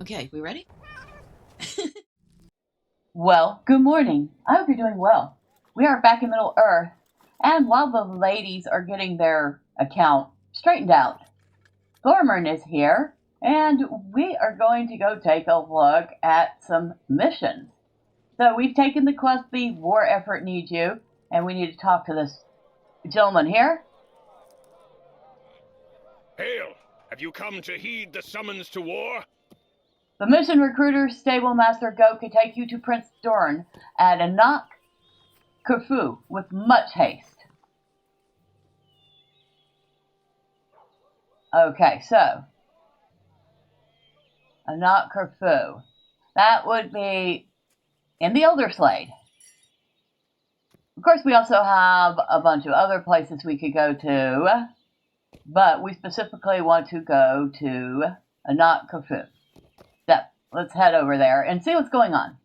Okay, we ready? Well, good morning. I hope you're doing well. We are back in Middle Earth, and while the ladies are getting their account straightened out, Thormurn is here, and we are going to go take a look at some missions. So we've taken the quest, the war effort needs you, and we need to talk to this gentleman here. Hail! Have you come to heed the summons to war? The mission recruiter, stable master Goat, can take you to Prince Dorn at Annak-khurfu with much haste. Okay, so Annak-khurfu. That would be in the Elder Slade. Of course, we also have a bunch of other places we could go to, but we specifically want to go to Annak-khurfu. So, let's head over there and see what's going on.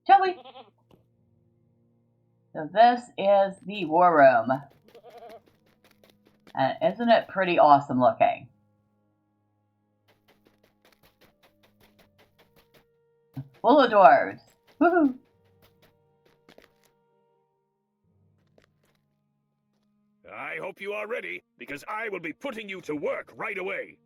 Shall we? So this is the war room. And isn't it pretty awesome looking? Full of dwarves. Woohoo! I hope you are ready, because I will be putting you to work right away.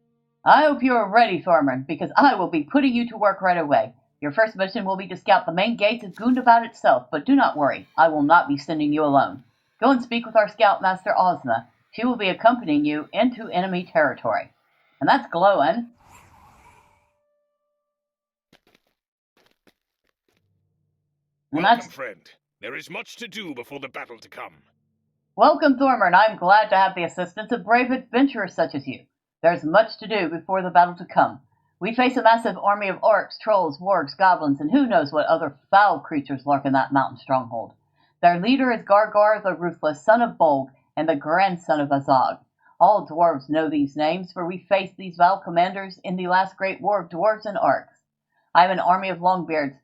I hope you are ready, Thormurn, because I will be putting you to work right away. Your first mission will be to scout the main gates of Gundabad itself, but do not worry, I will not be sending you alone. Go and speak with our Scout-master Ausma. She will be accompanying you into enemy territory. And that's Gloin. Welcome, friend. There is much to do before the battle to come. Welcome, Thormurn. I am glad to have the assistance of brave adventurers such as you. There is much to do before the battle to come. We face a massive army of orcs, trolls, wargs, goblins, and who knows what other foul creatures lurk in that mountain stronghold. Their leader is Gargar the Ruthless, son of Bolg, and the grandson of Azog. All dwarves know these names, for we faced these vile commanders in the last great war of dwarves and orcs. I have an army of longbeards,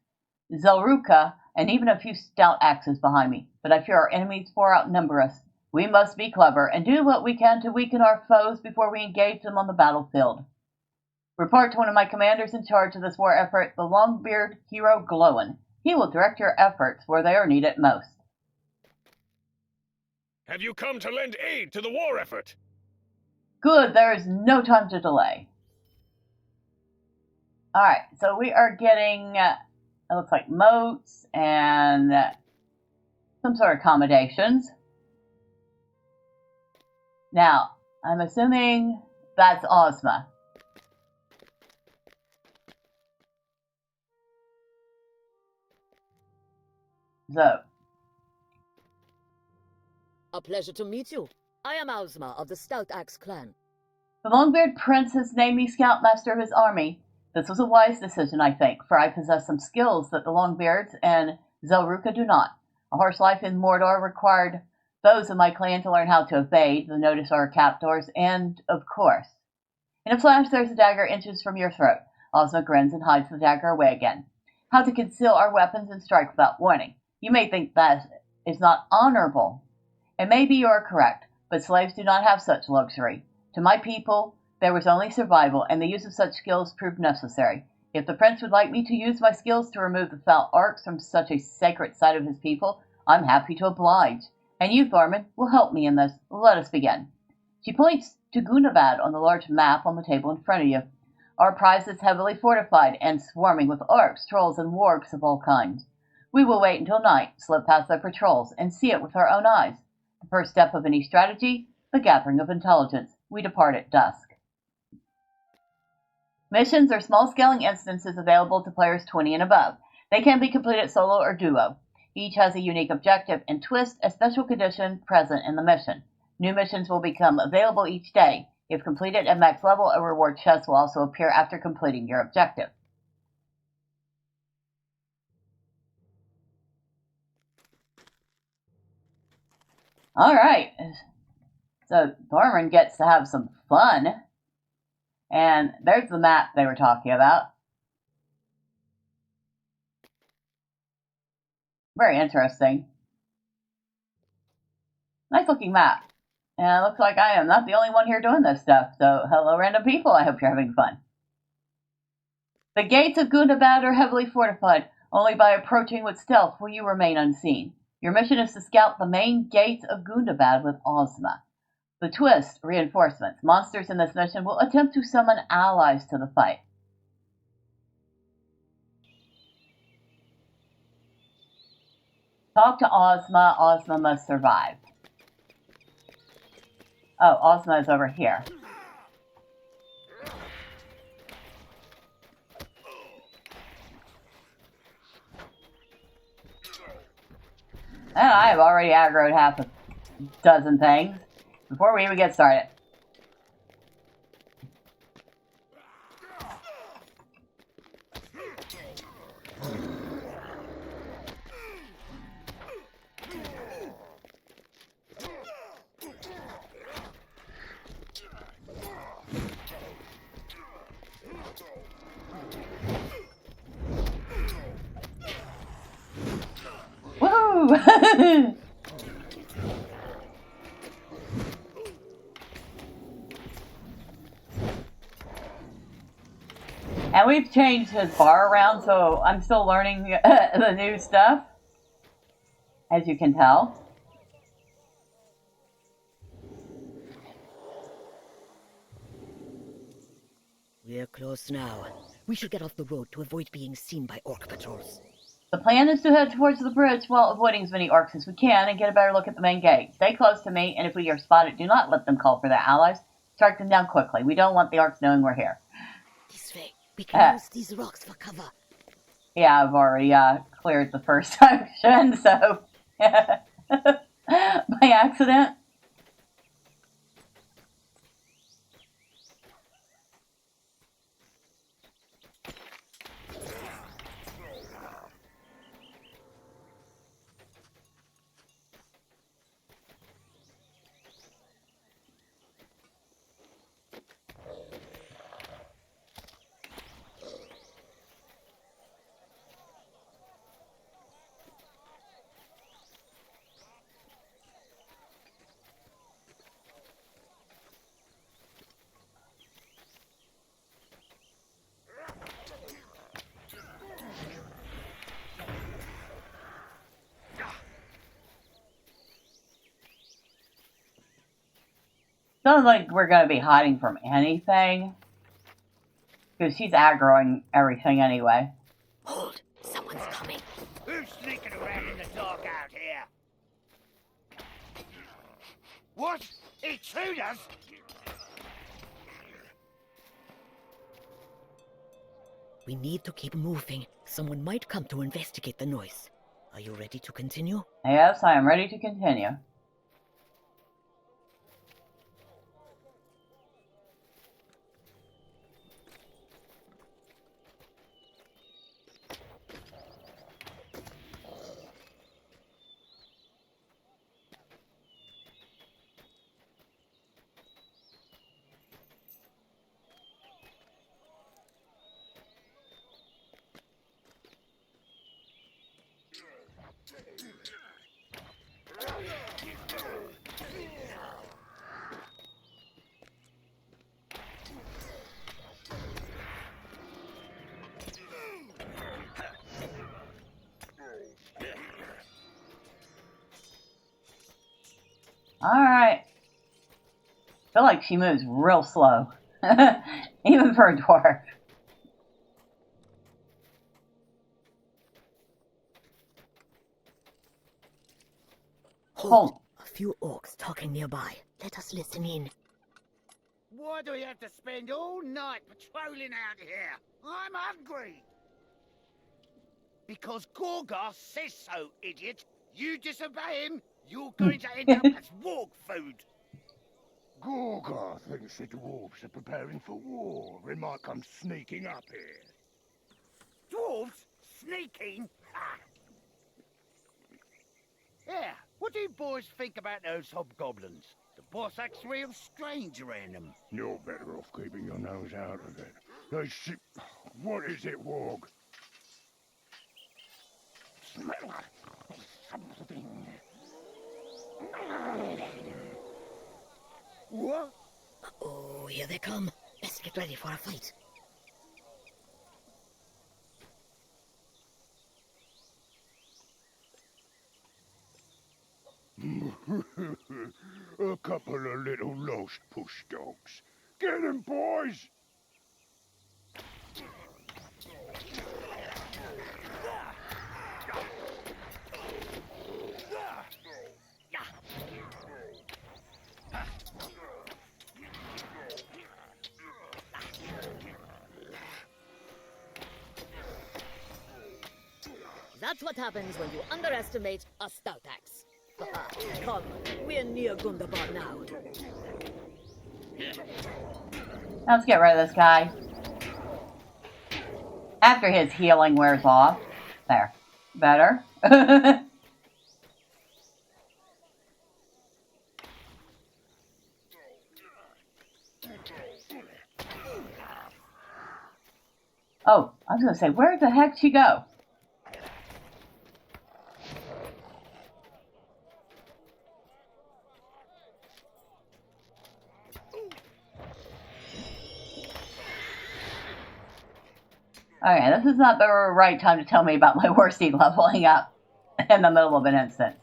Zelruka, and even a few stout axes behind me, but I fear our enemies far outnumber us. We must be clever and do what we can to weaken our foes before we engage them on the battlefield. Report to one of my commanders in charge of this war effort, the Longbeard hero Gloin. He will direct your efforts where they are needed most. Have you come to lend aid to the war effort? Good, there is no time to delay. Alright, so we are getting, it looks like moats and some sort of accommodations. Now, I'm assuming that's Ausma. So, A pleasure to meet you. I am Ausma of the Stout Axe clan. the Longbeard Prince has named me Scout-master of his army. This was a wise decision, I think, for I possess some skills that the Longbeards and Zelruka do not. A harsh life in Mordor required those of my clan to learn how to evade the notice of our captors, and, of course, in a flash there's a dagger inches from your throat. Ozma grins and hides the dagger away again. How to conceal our weapons and strike without warning. You may think that is not honorable. And maybe you are correct, but slaves do not have such luxury. To my people, there was only survival, and the use of such skills proved necessary. If the prince would like me to use my skills to remove the foul arcs from such a sacred site of his people, I'm happy to oblige. And you, Thormund, will help me in this. Let us begin. She points to Gundabad on the large map on the table in front of you. Our prize is heavily fortified and swarming with orcs, trolls, and wargs of all kinds. We will wait until night, slip past their patrols, and see it with our own eyes. The first step of any strategy, the gathering of intelligence. We depart at dusk. Missions are small-scaling instances available to players 20 and above. They can be completed solo or duo. Each has a unique objective and twist, a special condition present in the mission. New missions will become available each day. If completed at max level, a reward chest will also appear after completing your objective. Alright, so Thormund gets to have some fun. And there's the map they were talking about. Very interesting. Nice looking map. And it looks like I am not the only one here doing this stuff. So hello random people, I hope you're having fun. The gates of Gundabad are heavily fortified. Only by approaching with stealth will you remain unseen. Your mission is to scout the main gates of Gundabad with Ausma. The twist, reinforcements. Monsters in this mission will attempt to summon allies to the fight. Talk to Ausma. Ausma must survive. Oh, Ausma is over here. And I have already aggroed half a dozen things before we even get started. Woohoo! And we've changed his bar around, so I'm still learning the new stuff, as you can tell. We're close now. We should get off the road to avoid being seen by orc patrols. The plan is to head towards the bridge while avoiding as many orcs as we can and get a better look at the main gate. Stay close to me, and if we are spotted, do not let them call for their allies. Strike them down quickly. We don't want the orcs knowing we're here. This way. We can use these rocks for cover. Yeah, I've already cleared the first section, so by accident. Doesn't like we're going to be hiding from anything. Because she's aggroing everything anyway. Hold! Someone's coming. Who's sneaking around in the dark out here? What? Intruders? We need to keep moving. Someone might come to investigate the noise. Are you ready to continue? Yes, I am ready to continue. Alright. I feel like she moves real slow. Even for a dwarf. Hold! A few orcs talking nearby. Let us listen in. Why do we have to spend all night patrolling out here? I'm hungry. Because Gorgar says so, idiot. You disobey him, you're going to end up as warg food. Gorgar thinks the dwarves are preparing for war and might come sneaking up here. Dwarves? Sneaking? Ah. Yeah, what do you boys think about those hobgoblins? The boss acts real strange around them. You're better off keeping your nose out of it. They see... What is it, Warg? Smell something. What? Oh, here they come. Let's get ready for a fight. A couple of little lost push dogs. Get 'em, boys! That's what happens when you underestimate a stout axe. Come, we're near Gundabad now. Let's get rid of this guy. After his healing wears off. There. Better. Oh, I was going to say, where the heck did she go? Okay, this is not the right time to tell me about my horsey leveling up in the middle of an instance.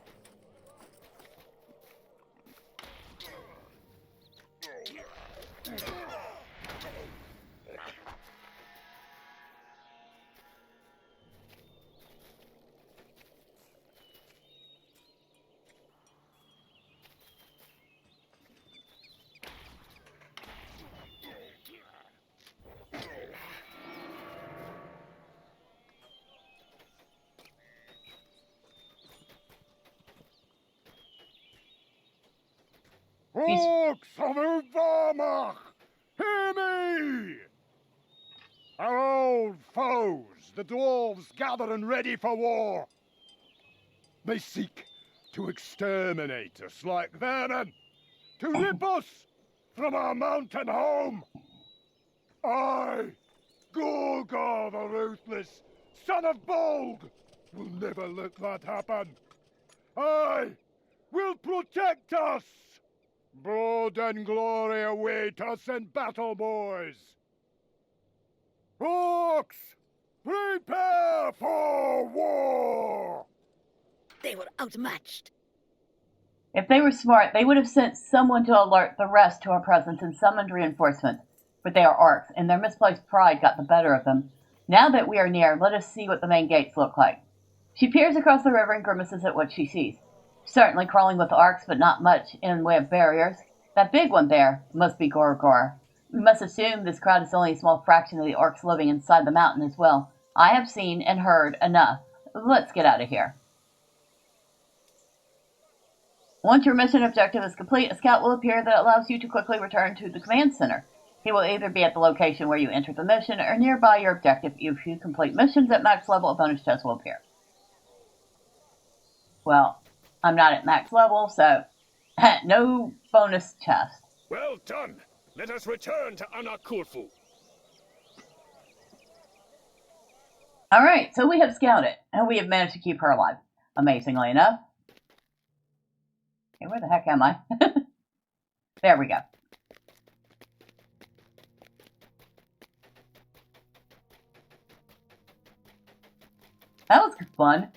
Orcs of Thormurn, hear me! Our old foes, the dwarves gathering ready for war. They seek to exterminate us like vermin, to rip us from our mountain home. I, Gorgor the Ruthless, son of Bold, will never let that happen. I will protect us. Blood and glory await us in battle, boys. Orcs, prepare for war! They were outmatched. If they were smart, they would have sent someone to alert the rest to our presence and summoned reinforcements. But they are orcs, and their misplaced pride got the better of them. Now that we are near, let us see what the main gates look like. She peers across the river and grimaces at what she sees. Certainly crawling with orcs, but not much in the way of barriers. That big one there must be Gorgor. We must assume this crowd is only a small fraction of the orcs living inside the mountain as well. I have seen and heard enough. Let's get out of here. Once your mission objective is complete, a scout will appear that allows you to quickly return to the command center. He will either be at the location where you entered the mission or nearby your objective. If you complete missions at max level, a bonus chest will appear. Well, I'm not at max level, so no bonus chest. Well done. Let us return to Annak-khurfu. Alright, so we have scouted, and we have managed to keep her alive. Amazingly enough. Okay, where the heck am I? There we go. That was fun.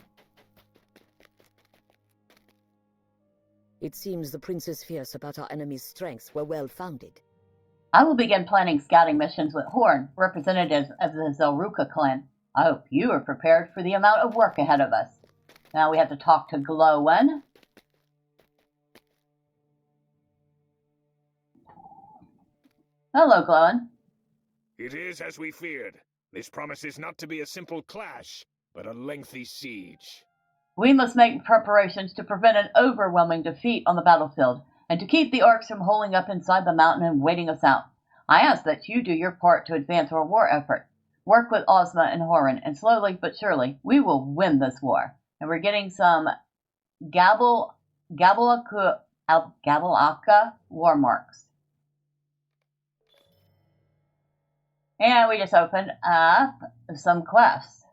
It seems the prince's fears about our enemy's strengths were well founded. I will begin planning scouting missions with Horn, representatives of the Zelruka clan. I hope you are prepared for the amount of work ahead of us. Now we have to talk to Gloin. Hello, Gloin. It is as we feared. This promises not to be a simple clash, but a lengthy siege. We must make preparations to prevent an overwhelming defeat on the battlefield, and to keep the orcs from holding up inside the mountain and waiting us out. I ask that you do your part to advance our war effort. Work with Ausma and Horan, and slowly but surely, we will win this war. And we're getting some Gabalaka war marks. And we just opened up some quests.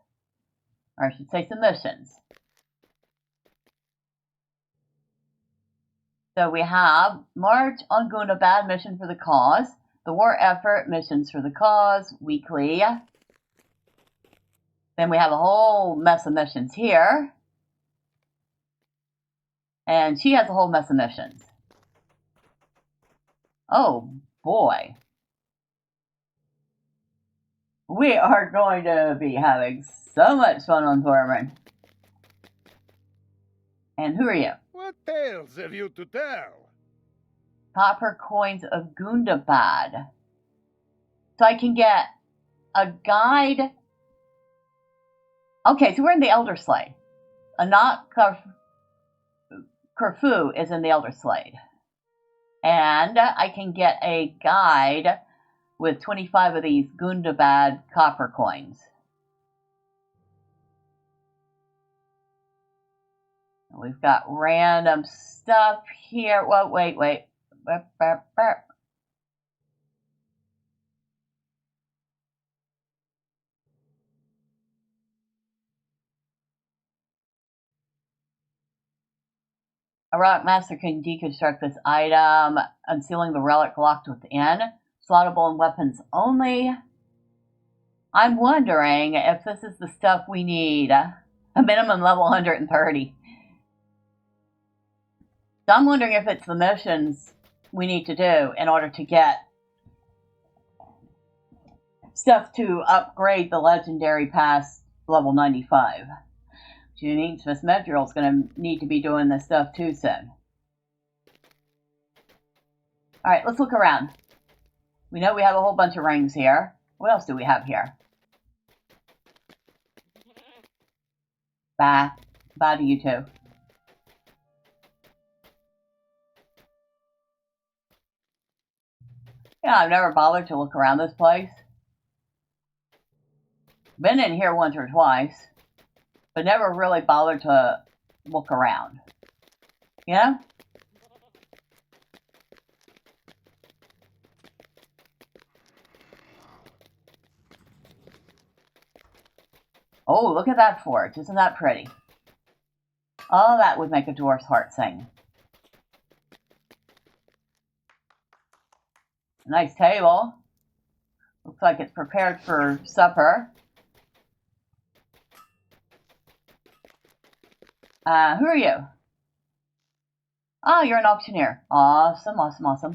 Or I should say some missions. So we have March on Gundabad, mission for the cause. The war effort, missions for the cause, weekly. Then we have a whole mess of missions here. And she has a whole mess of missions. Oh, boy. We are going to be having so much fun on Thormurn. And who are you? What tales have you to tell? Copper coins of Gundabad. So I can get a guide. Okay, so we're in the Elder Slade. Annak-khurfu is in the Elder Slade. And I can get a guide with 25 of these Gundabad copper coins. We've got random stuff here. Well, wait. Burp, burp, burp. A relic master can deconstruct this item, unsealing the relic locked within. Slottable and weapons only. I'm wondering if this is the stuff we need. A minimum level 130. So I'm wondering if it's the missions we need to do in order to get stuff to upgrade the legendary past level 95. Janine Smith Medrill is going to need to be doing this stuff too soon. Alright, let's look around. We know we have a whole bunch of rings here. What else do we have here? Bye to you two. Yeah, I've never bothered to look around this place. Been in here once or twice, but never really bothered to look around. You know? Oh, look at that forge. Isn't that pretty? Oh, that would make a dwarf's heart sing. Nice table. Looks like it's prepared for supper. Who are you? Oh, you're an auctioneer. Awesome. There's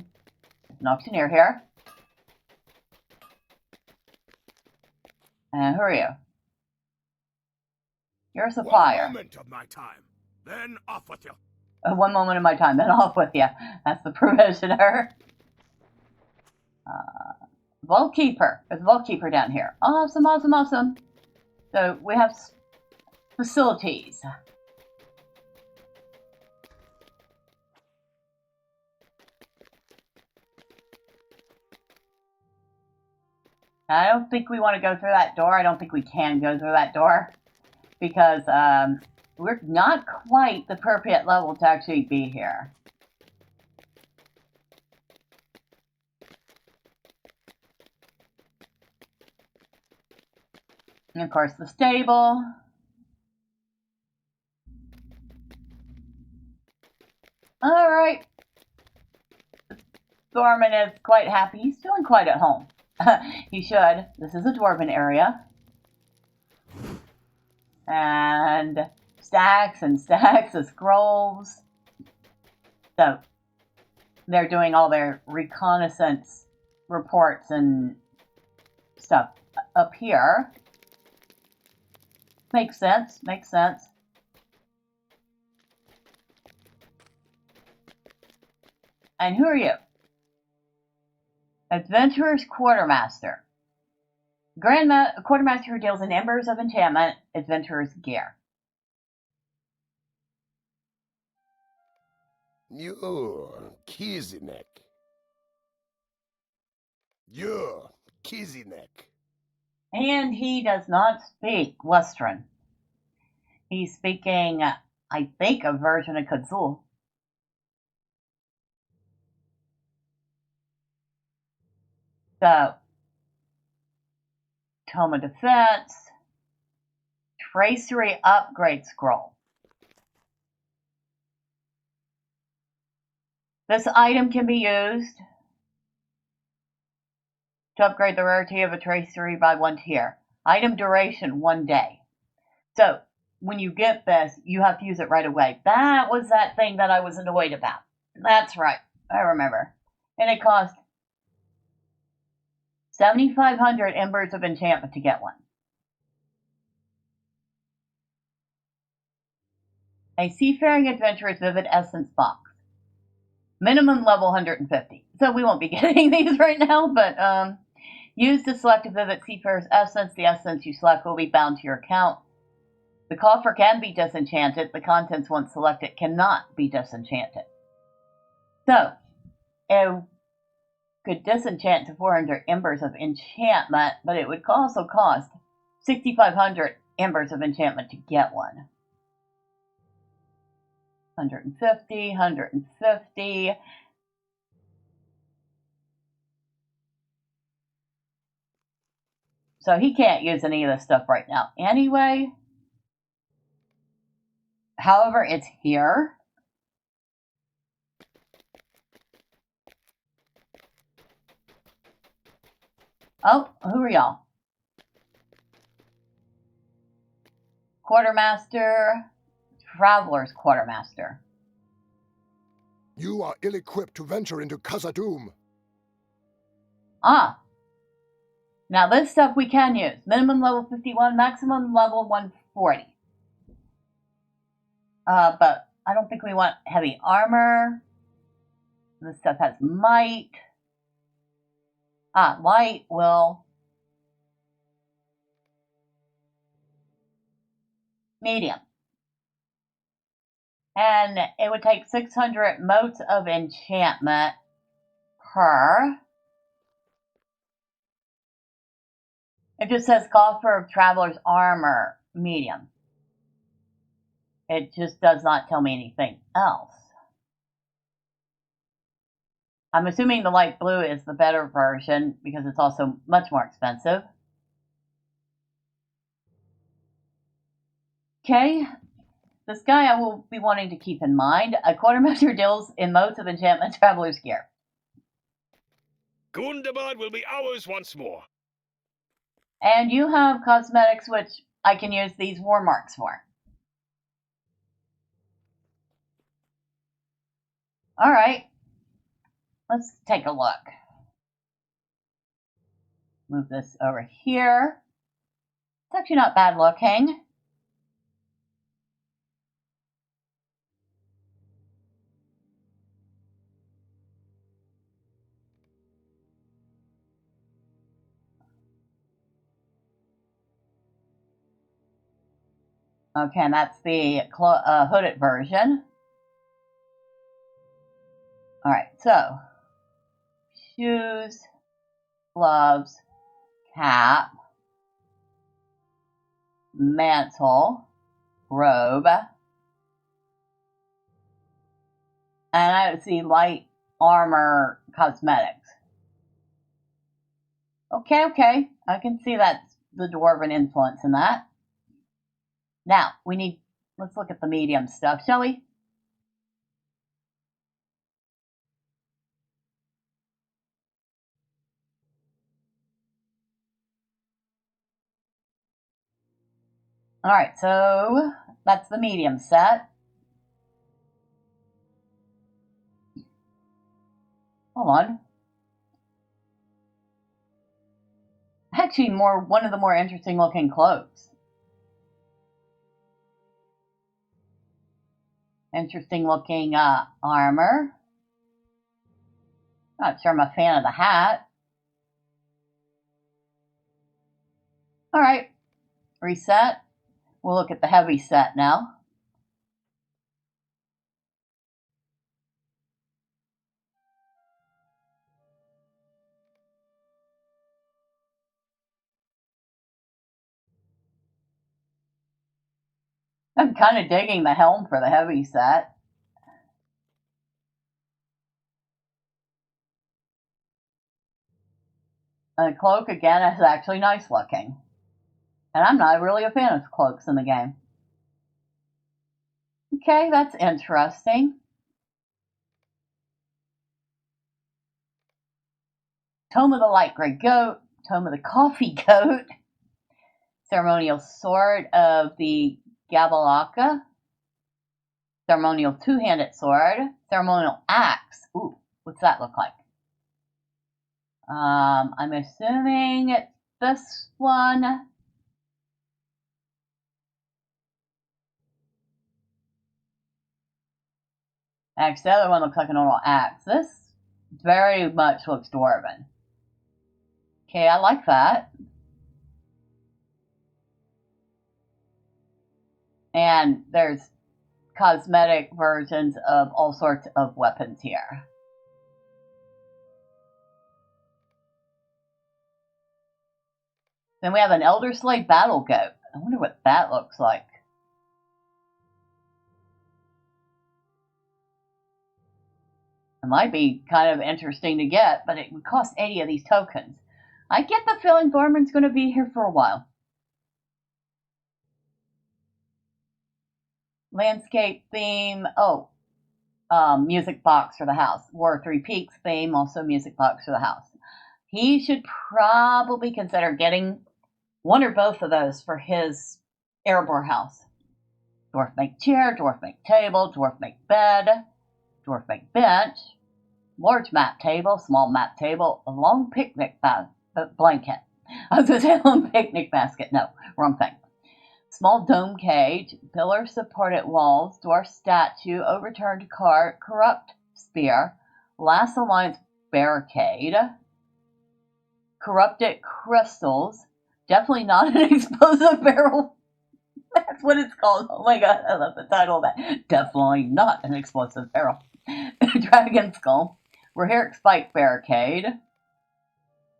an auctioneer here. Who are you? You're a supplier. 1 moment of my time, then off with you. 1 moment of my time, then off with you. That's the provisioner. Vault Keeper. There's a Vault Keeper down here. Awesome. So we have facilities. I don't think we want to go through that door. I don't think we can go through that door. Because we're not quite the appropriate level to actually be here. And of course the stable. Alright. Thormurn is quite happy. He's feeling quite at home. He should. This is a dwarven area. And stacks and stacks of scrolls. So they're doing all their reconnaissance reports and stuff up here. Makes sense. And who are you? Adventurer's Quartermaster. Quartermaster who deals in embers of enchantment, adventurer's gear. You're Kizinek. And he does not speak Western. He's speaking, I think, a version of Kazul. So, Tome of Defense, Tracery Upgrade Scroll. This item can be used to upgrade the rarity of a tracery by 1 tier. Item duration, 1 day. So, when you get this, you have to use it right away. That was that thing that I was annoyed about. That's right. I remember. And it cost 7,500 embers of enchantment to get one. A Seafaring Adventurer's Vivid Essence box. Minimum level 150. So we won't be getting these right now, but use to select a Vivid Seafarer's Essence. The essence you select will be bound to your account. The coffer can be disenchanted. The contents once selected cannot be disenchanted. So, it could disenchant to 400 embers of enchantment, but it would also cost 6,500 embers of enchantment to get one. 150, 150. So he can't use any of this stuff right now anyway. However, it's here. Oh, who are y'all? Quartermaster, Traveler's Quartermaster. You are ill-equipped to venture into Khazad-dûm. Ah. Now this stuff we can use. Minimum level 51, maximum level 140. But I don't think we want heavy armor. This stuff has might. Light will. Medium. And it would take 600 motes of enchantment per. It just says coffer of Traveler's Armor, medium. It just does not tell me anything else. I'm assuming the light blue is the better version because it's also much more expensive. Okay, this guy I will be wanting to keep in mind. A quartermaster deals in modes of enchantment traveler's gear. Gundabad will be ours once more. And you have cosmetics which I can use these war marks for. Alright, let's take a look. Move this over here. It's actually not bad looking. Okay, and that's the hooded version. Alright, so shoes, gloves, cap, mantle, robe, and I see light armor cosmetics. Okay, I can see that's the dwarven influence in that. Now, let's look at the medium stuff, shall we? Alright, so that's the medium set. Hold on. Actually, one of the more interesting looking cloaks. Interesting looking armor. Not sure I'm a fan of the hat. Alright, reset. We'll look at the heavy set now. I'm kind of digging the helm for the heavy set. And the cloak, again, is actually nice looking. And I'm not really a fan of cloaks in the game. Okay, that's interesting. Tome of the Light Grey Goat, Tome of the Coffee Goat, Ceremonial Sword of the Gabalaka. Ceremonial two-handed sword. Ceremonial axe. Ooh, what's that look like? I'm assuming it's this one. Actually, the other one looks like a normal axe. This very much looks dwarven. Okay, I like that. And there's cosmetic versions of all sorts of weapons here. Then we have an Elder Slave Battle Goat. I wonder what that looks like. It might be kind of interesting to get, but it would cost 80 of these tokens. I get the feeling Thormurn's going to be here for a while. Landscape theme. Oh, music box for the house. War of Three Peaks theme, also music box for the house. He should probably consider getting one or both of those for his Erebor house. Dwarf make chair, dwarf make table, dwarf make bed, dwarf make bench, large map table, small map table, a long picnic blanket. I was going to say long picnic basket. No, wrong thing. Small dome cage, pillar supported walls, dwarf statue, overturned cart, corrupt spear, last alliance barricade, corrupted crystals, definitely not an explosive barrel. That's what it's called. Oh my god, I love the title of that. Definitely not an explosive barrel. Dragon skull, Raheric spike barricade,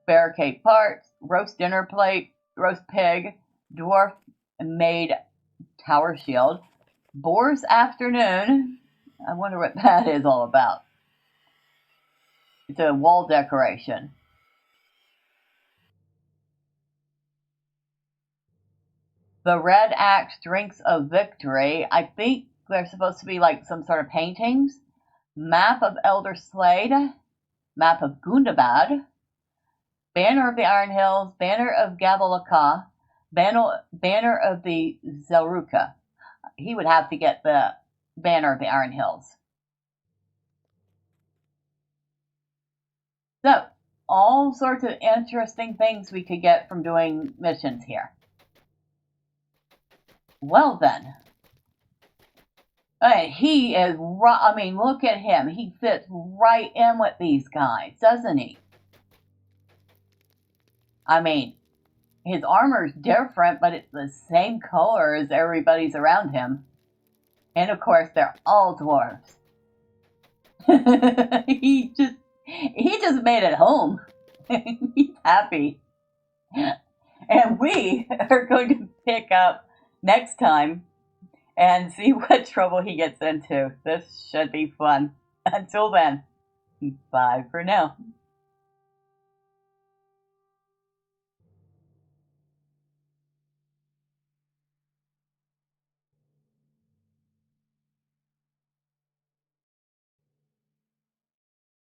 barricade parts, roast dinner plate, roast pig, dwarf made tower shield, boar's afternoon. I wonder what that is all about. It's a wall decoration. The Red Axe Drinks of Victory. I think they're supposed to be like some sort of paintings. Map of Elder Slade. Map of Gundabad. Banner of the Iron Hills. Banner of Gabalaka. Banner of the Zelruka. He would have to get the Banner of the Iron Hills. So, all sorts of interesting things we could get from doing missions here. Well then. He is right. I mean, look at him. He fits right in with these guys, doesn't he? I mean, his armor's different, but it's the same color as everybody's around him. And of course, they're all dwarves. he just made it home. He's happy. And we are going to pick up next time and see what trouble he gets into. This should be fun. Until then, bye for now.